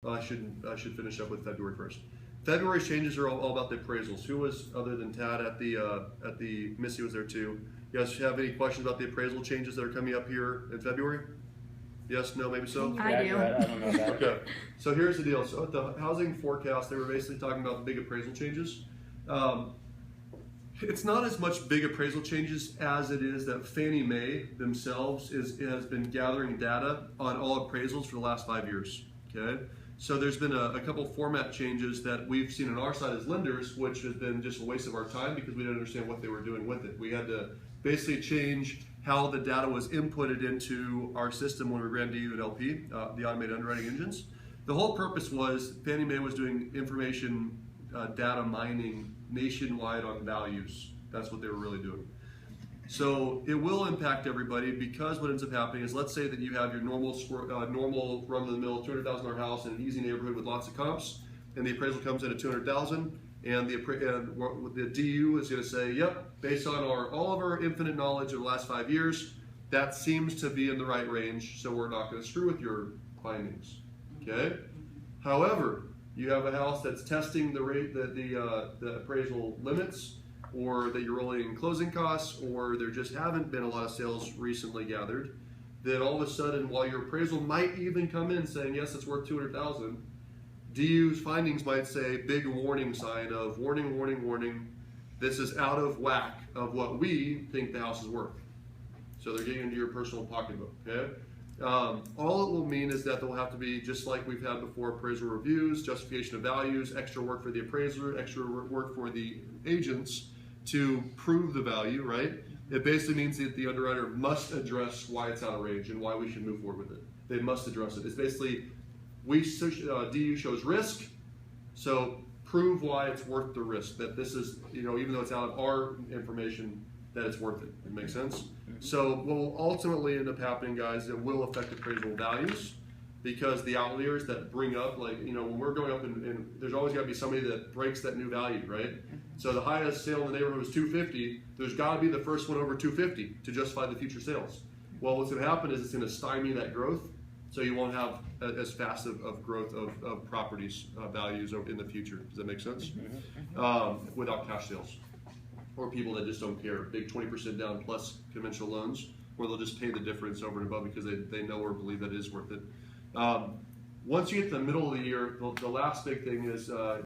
I should finish up with February 1st. February's changes are all about the appraisals. Who was, other than Tad at the Missy was there too. You guys have any questions about the appraisal changes that are coming up here in February? Yes, no, maybe so? I do. I don't know that. Okay, so here's the deal. So at the housing forecast, they were basically talking about the big appraisal changes. It's not as much big appraisal changes as it is that Fannie Mae themselves has been gathering data on all appraisals for the last 5 years. Okay, so there's been a couple format changes that we've seen on our side as lenders, which has been just a waste of our time because we didn't understand what they were doing with it. We had to basically change how the data was inputted into our system when we ran DU and LP, the automated underwriting engines. The whole purpose was Fannie Mae was doing information data mining nationwide on values. That's what they were really doing. So it will impact everybody because what ends up happening is, let's say that you have your normal run-of-the-mill $200,000 house in an easy neighborhood with lots of comps, and the appraisal comes in at $200,000, and the DU is going to say, yep, based on all of our infinite knowledge of the last 5 years, that seems to be in the right range, so we're not going to screw with your findings. Okay. However, you have a house that's testing the rate that the appraisal limits, or that you're rolling in closing costs, or there just haven't been a lot of sales recently gathered, then all of a sudden, while your appraisal might even come in saying, yes, it's worth $200,000, DU's findings might say big warning sign of warning, warning, warning, this is out of whack of what we think the house is worth. So they're getting into your personal pocketbook, okay? All it will mean is that there will have to be, just like we've had before, appraisal reviews, justification of values, extra work for the appraiser, extra work for the agents to prove the value, right? It basically means that the underwriter must address why it's out of range and why we should move forward with it. They must address it. It's basically, DU shows risk, so prove why it's worth the risk, that this is, even though it's out of our information, that it's worth it. It makes sense? So what will ultimately end up happening, guys, it will affect appraisal values, because the outliers that bring up, when we're going up and there's always got to be somebody that breaks that new value, right? So the highest sale in the neighborhood was 250. There's got to be the first one over 250 to justify the future sales. Well, what's going to happen is it's going to stymie that growth, so you won't have as fast of growth of properties values in the future. Does that make sense? Without cash sales, or people that just don't care. Big 20% down plus conventional loans, where they'll just pay the difference over and above because they know or believe that it is worth it. Once you get to the middle of the year, the last big thing is